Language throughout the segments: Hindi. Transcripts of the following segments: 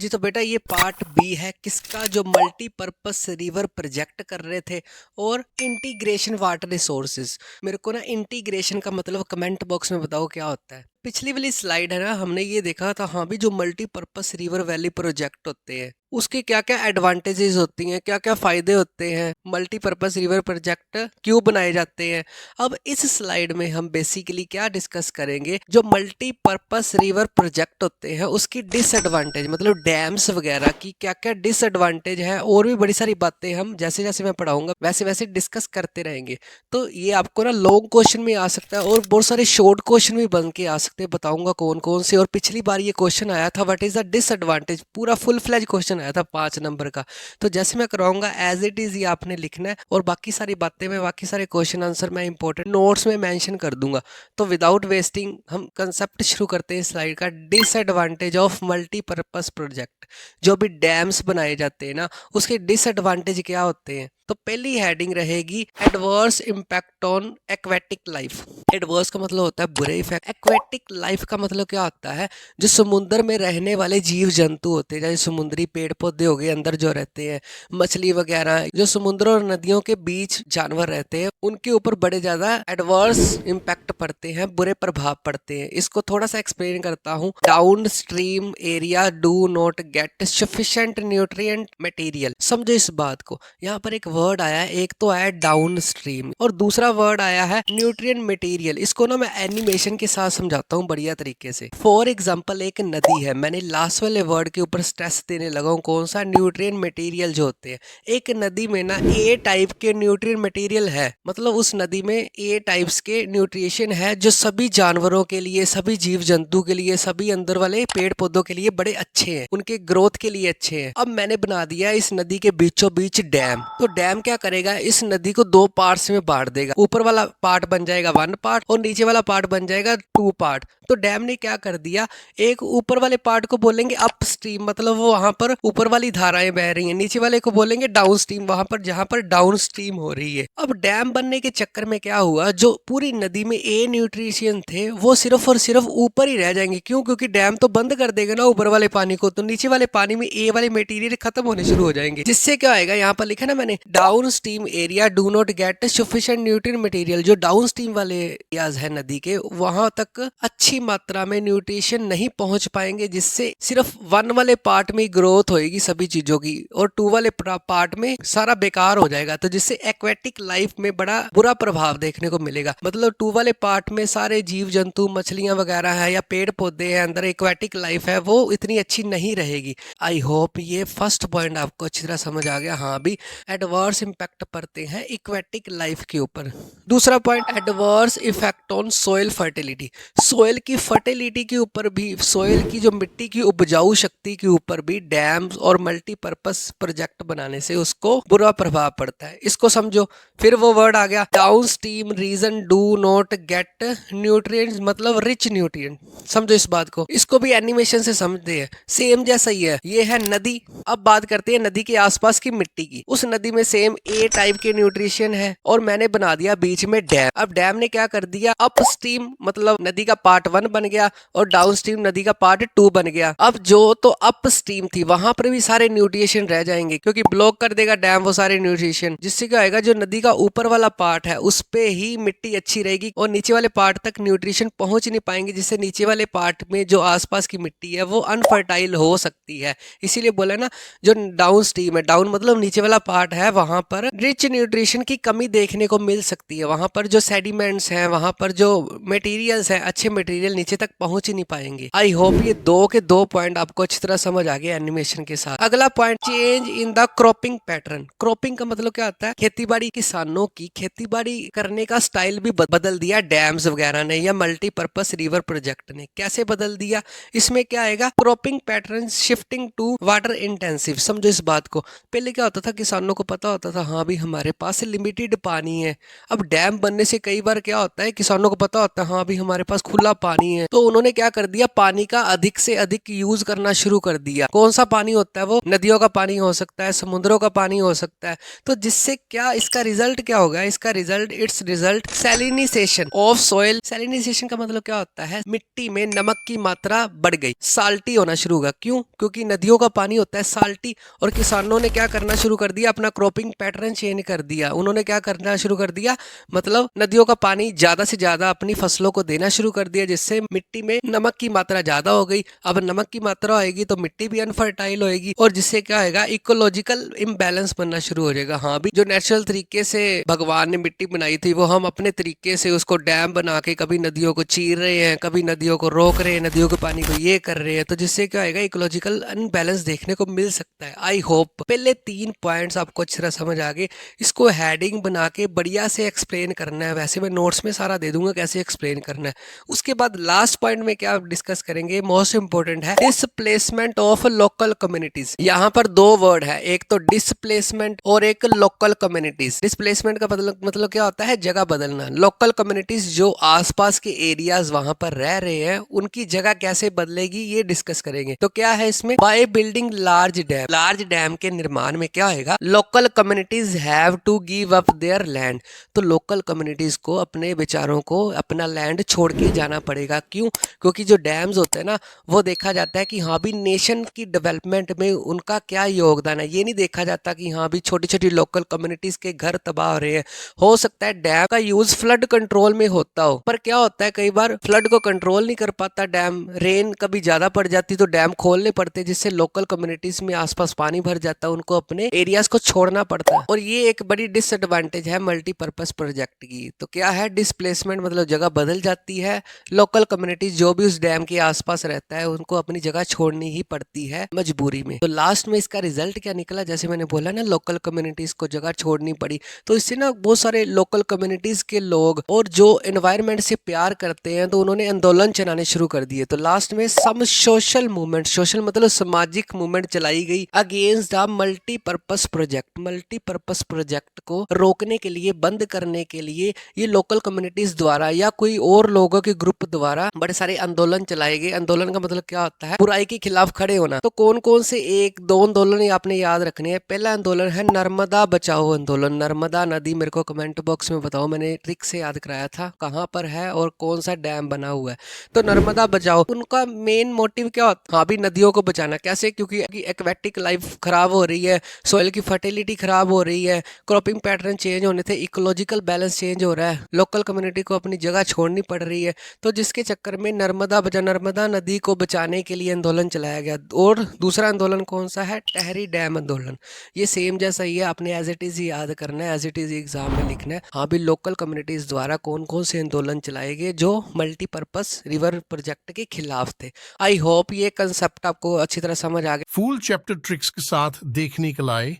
जी, तो बेटा ये पार्ट बी है किसका, जो मल्टीपर्पस रिवर प्रोजेक्ट कर रहे थे और इंटीग्रेशन वाटर रिसोर्सेज। मेरे को ना इंटीग्रेशन का मतलब कमेंट बॉक्स में बताओ क्या होता है। पिछली वाली स्लाइड है ना, हमने ये देखा था हाँ भी, जो मल्टीपर्पस रिवर वैली प्रोजेक्ट होते हैं उसके क्या क्या एडवांटेजेस होती हैं, क्या क्या फायदे होते हैं, मल्टीपर्पस रिवर प्रोजेक्ट क्यों बनाए जाते हैं। अब इस स्लाइड में हम बेसिकली क्या डिस्कस करेंगे, जो मल्टीपर्पस रिवर प्रोजेक्ट होते हैं उसकी डिसएडवांटेज, मतलब डैम्स वगैरह की क्या क्या डिसएडवांटेज है, और भी बड़ी सारी बातें हम जैसे जैसे मैं पढ़ाऊंगा वैसे वैसे डिस्कस करते रहेंगे। तो ये आपको ना लॉन्ग क्वेश्चन में आ सकता है और बहुत सारे शॉर्ट क्वेश्चन भी बन के आ सकते हैं, बताऊंगा कौन कौन से। और पिछली बार ये क्वेश्चन आया था व्हाट इज द डिसएडवांटेज, पूरा फुल फ्लेज क्वेश्चन आया था 5 नंबर का। तो जैसे मैं कराऊंगा एज इट इज ये आपने लिखना है, और बाकी सारी बातें में बाकी सारे क्वेश्चन आंसर मैं इंपॉर्टेंट नोट्स में मेंशन कर दूंगा। तो विदाउट वेस्टिंग हम कंसेप्ट शुरू करते हैं स्लाइड का। डिसएडवांटेज ऑफ मल्टीपर्पस प्रोजेक्ट, जो भी डैम्स बनाए जाते हैं ना उसके डिसएडवांटेज क्या होते हैं। तो पहली हेडिंग रहेगी adverse impact on aquatic life. Adverse का मतलब होता है बुरे इफेक्ट, एक्वेटिक लाइफ का मतलब क्या होता है, जो समुद्र में रहने वाले जीव जंतु होते हैं, जैसे समुद्री पेड़ पौधे हो गए अंदर जो रहते हैं, मछली वगैरह, जो समुद्र और नदियों के बीच जानवर रहते हैं, उनके ऊपर बड़े ज्यादा एडवर्स इंपैक्ट पड़ते हैं, बुरे प्रभाव पड़ते हैं। इसको थोड़ा सा एक्सप्लेन करता हूँ। Down stream area do not gate sufficient nutrient material. समझो इस बात को, यहाँ पर एक वर्ड आया है, एक तो आया डाउन स्ट्रीम और दूसरा वर्ड आया है न्यूट्रिएंट मटेरियल। इसको ना मैं एनिमेशन के साथ समझाता हूँ बढ़िया तरीके से। फॉर एग्जांपल एक नदी है, मैंने लास्ट वाले वर्ड के ऊपर स्ट्रेस देने लगा हूँ, कौन सा, न्यूट्रिएंट मटेरियल जो होते हैं। एक नदी में ना ए टाइप के न्यूट्रिएंट मटेरियल है, मतलब उस नदी में ए टाइप्स के न्यूट्रिशन है जो सभी जानवरों के लिए, सभी जीव जंतु के लिए, सभी अंदर वाले पेड़ पौधों के लिए बड़े अच्छे हैं, उनके ग्रोथ के लिए अच्छे हैं। अब मैंने बना दिया इस नदी के बीचों बीच डैम। तो डैम क्या करेगा, इस नदी को 2 पार्ट्स में बांट देगा। ऊपर वाला पार्ट बन जाएगा 1 पार्ट और नीचे वाला पार्ट बन जाएगा 2 पार्ट। तो डैम ने क्या कर दिया, एक ऊपर वाले पार्ट को बोलेंगे अप स्ट्रीम, मतलब वो वहां पर ऊपर वाली धाराएं बह रही हैं, नीचे वाले को बोलेंगे डाउन स्ट्रीम, वहां पर जहां पर डाउन स्ट्रीम हो रही है। अब डैम बनने के चक्कर में क्या हुआ, जो पूरी नदी में ए न्यूट्रिशन थे वो सिर्फ और सिर्फ ऊपर ही रह जाएंगे। क्यों? क्योंकि डैम तो बंद कर देगा ना ऊपर वाले पानी को, तो नीचे वाले पानी में ए वाले मटेरियल खत्म होने शुरू हो जाएंगे। जिससे क्या आएगा, यहाँ पर लिखा ना मैंने, down stream area do not gate sufficient nutrient material. जो डाउन स्ट्रीम वाले एरियाज है नदी के, वहां तक अच्छी मात्रा में न्यूट्रिशन नहीं पहुंच पाएंगे, जिससे सिर्फ 1 वाले पार्ट में ग्रोथ होएगी सभी चीजों की और 2 वाले पार्ट में सारा बेकार हो जाएगा। तो जिससे एक्वेटिक लाइफ में बड़ा बुरा प्रभाव देखने को मिलेगा। मतलब 2 वाले पार्ट में सारे जीव जंतु, मछलियां वगैरह है या पेड़ पौधे हैं, अंदर एक्वेटिक लाइफ है, वो इतनी अच्छी नहीं रहेगी। आई होप ये फर्स्ट पॉइंट आपको अच्छी तरह समझ आ गया। हाँ भी एडवर्स इंपैक्ट पड़ते हैं एक्वेटिक लाइफ के ऊपर। दूसरा point, adverse effect on soil fertility. Soil की फर्टिलिटी के ऊपर भी, सोइल की जो मिट्टी की उपजाऊ शक्ति के ऊपर भी डैम्स और मल्टीपर्पस प्रोजेक्ट बनाने से उसको बुरा प्रभाव पड़ता है। इसको समझो। फिर वो वर्ड आ गया downstream region do not get nutrients, मतलब रिच न्यूट्रिएंट। समझो इस बात को, इसको भी एनिमेशन से समझते हैं। सेम जैसा ही है, ये है नदी। अब बात करते हैं नदी के आसपास की मिट्टी की। उस नदी में सेम ए टाइप के न्यूट्रिशन है और मैंने बना दिया बीच में डैम। अब डैम ने क्या कर दिया, अप स्ट्रीम मतलब नदी का पार्ट 1 बन गया और डाउन स्ट्रीम नदी का पार्ट 2 बन गया। अब जो तो अप स्ट्रीम थी वहां पर भी सारे न्यूट्रिशन रह जाएंगे, क्योंकि ब्लॉक कर देगा डैम वो सारे न्यूट्रिशन। जिससे क्या होगा, जो नदी का ऊपर वाला पार्ट है उस पे ही मिट्टी अच्छी रहेगी और नीचे वाले पार्ट तक न्यूट्रिशन पहुंच नहीं पाएंगे, जिससे नीचे वाले पार्ट में जो आसपास की मिट्टी है वो अनफर्टाइल हो सकती है। इसीलिए बोला ना, जो डाउन स्ट्रीम है, डाउन मतलब नीचे वाला पार्ट है, वहां पर रिच न्यूट्रिशन की कमी देखने को मिल सकती है। वहां पर जो सेडिमेंट्स हैं, वहां पर जो मटेरियल्स हैं, अच्छे मटेरियल नीचे तक पहुंच ही नहीं पाएंगे। आई होप ये 2 के 2 पॉइंट आपको अच्छी तरह समझ आ गए एनिमेशन के साथ। अगला point, change in the cropping pattern. Cropping का मतलब क्या होता है, खेतीबाड़ी। किसानों की खेतीबाड़ी करने का स्टाइल भी बदल दिया डैम्स वगैरह ने या मल्टीपर्पस रिवर प्रोजेक्ट ने। कैसे बदल दिया, इसमें क्या आएगा, cropping pattern shifting to water intensive. समझो इस बात को। पहले क्या होता था, किसानों को पता होता था हाँ भी हमारे पास लिमिटेड पानी है। अब डैम बनने से कई बार क्या होता है, किसानों को पता होता है हाँ भी हमारे पास खुला पानी है, तो उन्होंने क्या कर दिया, पानी का अधिक से अधिक यूज करना शुरू कर दिया। कौन सा पानी होता है वो? नदियों का पानी हो सकता है, समुद्रों का पानी हो सकता है। तो जिससे क्या इसका रिजल्ट क्या होगा, इसका result its result salinization of soil. Salinization का मतलब क्या होता है, मिट्टी में नमक की मात्रा बढ़ गई, साल्टी होना शुरू होगा। क्यों? क्योंकि नदियों का पानी होता है साल्टी। और किसानों ने क्या करना शुरू कर दिया, अपना क्रॉपिंग पैटर्न चेंज कर दिया। उन्होंने क्या करना शुरू कर दिया, मतलब नदियों का पानी ज्यादा से ज्यादा अपनी फसलों को देना शुरू कर दिया, जिससे मिट्टी में नमक की मात्रा ज्यादा हो गई। अब नमक की मात्रा होगी तो मिट्टी भी अनफर्टाइल होगी, और जिससे क्या होगा, इकोलॉजिकल इम्बैलेंस बनना शुरू हो जाएगा। हाँ भी जो नेचुरल तरीके से भगवान ने मिट्टी बनाई थी, वो हम अपने तरीके से उसको डैम बना के कभी नदियों को चीर रहे हैं, कभी नदियों को रोक रहे हैं, नदियों के पानी को ये कर रहे हैं। तो जिससे क्या होगा, इकोलॉजिकल अनबैलेंस देखने को मिल सकता है। आई होप पहले 3 पॉइंट्स आपको अच्छी तरह समझ आ गए। इसको हेडिंग बना के बढ़िया से एक्सप्लेन करना है। वैसे मैं नोट्स में सारा दे दूंगा कैसे एक्सप्लेन करना है। उसके बाद लास्ट पॉइंट में क्या डिस्कस करेंगे, मोस्ट इंपोर्टेंट है डिसप्लेसमेंट ऑफ लोकल कम्युनिटीज। यहाँ पर 2 वर्ड है, एक तो डिसप्लेसमेंट और एक लोकल कम्युनिटीज। डिसप्लेसमेंट का मतलब क्या होता है, जगह बदलना। लोकल कम्युनिटीज जो आसपास के एरियाज वहां पर रह रहे हैं, उनकी जगह कैसे बदलेगी ये डिस्कस करेंगे। तो क्या है इसमें, by building large dam. Large dam के निर्माण में क्या होगा, local communities have to give up their land. तो लोकल कम्युनिटीज को अपने बेचारों को अपना लैंड छोड़ के जाना पड़ेगा। क्यों? क्योंकि जो डैम्स होते हैं ना, वो देखा जाता है कि हाँ भी नेशन की डेवलपमेंट में उनका क्या योगदान है। ये नहीं देखा जाता कि हाँ भी छोटी छोटी लोकल कम्युनिटीज के घर तबाह हो रहे हैं। हो सकता है डैम का यूज फ्लड कंट्रोल में होता हो, पर क्या होता है कई बार फ्लड को कंट्रोल नहीं कर पाता डैम। रेन कभी ज्यादा पड़ जाती तो डैम खोलने पड़ते, जिससे लोकल कम्युनिटीज में आसपास पानी भर जाता है, उनको अपने एरियाज को छोड़ना पड़ता है। और ये एक बड़ी डिसएडवांटेज है मल्टीपर्पज प्रोजेक्ट की। तो क्या है डिसप्लेसमेंट, मतलब जगह बदल जाती है। लोकल कम्युनिटीज जो भी उस डैम के आसपास रहता है, उनको अपनी जगह छोड़नी ही पड़ती है मजबूरी में। तो लास्ट में इसका रिजल्ट क्या निकला, जैसे मैंने बोला ना, लोकल कम्युनिटीज को जगह छोड़नी पड़ी। तो इससे ना बहुत सारे लोकल कम्युनिटीज के लोग और जो एनवायरनमेंट से प्यार करते हैं, तो उन्होंने आंदोलन चलाने शुरू कर दिए। तो लास्ट में सम सोशल मूवमेंट, सोशल मतलब सामाजिक मूवमेंट चलाई गई against the multipurpose project. Multipurpose project को रोकने के लिए, बंद करने के लिए ये लोकल कम्युनिटीज द्वारा या कोई और लोगों के ग्रुप द्वारा बड़े सारे आंदोलन चलाए गए। आंदोलन का मतलब क्या होता है, बुराई के खिलाफ खड़े होना। तो कौन कौन से 1-2 आंदोलन आपने याद रखने हैं। पहला आंदोलन है नर्मदा बचाओ आंदोलन। नर्मदा नदी मेरे को कमेंट बॉक्स में बताओ, मैंने ट्रिक से याद कराया था कहाँ पर है और कौन सा डैम बना हुआ है। तो नर्मदा बचाओ, उनका मेन मोटिव क्या होता है, हाँ भी नदियों को बचाना। कैसे? क्योंकि एक्वेटिक लाइफ खराब हो रही है, सॉइल की फर्टिलिटी खराब हो रही है, क्रॉपिंग पैटर्न चेंज होने से इकोलॉजिकल बैलेंस चेंज हो रहा है, लोकल कम्युनिटी को अपनी जगह छोड़नी पड़ रही है। तो जिसके चक्कर में नर्मदा नदी को बचाने के लिए आंदोलन चलाया गया। और दूसरा आंदोलन कौन सा है, टहरी डैम आंदोलन। ये सेम जैसा ही है, आपने एज इट इज ही याद करना है, एज इट इज एग्जाम में लिखना है। हाँ भी लोकल कम्युनिटीज द्वारा कौन कौन से आंदोलन चलाए गए जो मल्टीपर्पज रिवर प्रोजेक्ट के खिलाफ थे। आई होप ये कंसेप्ट आपको अच्छी तरह समझ आ गया। फुल चैप्टर ट्रिक्स के साथ देखने के लिए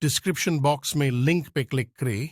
डिस्क्रिप्शन बॉक्स में लिंक पे क्लिक करें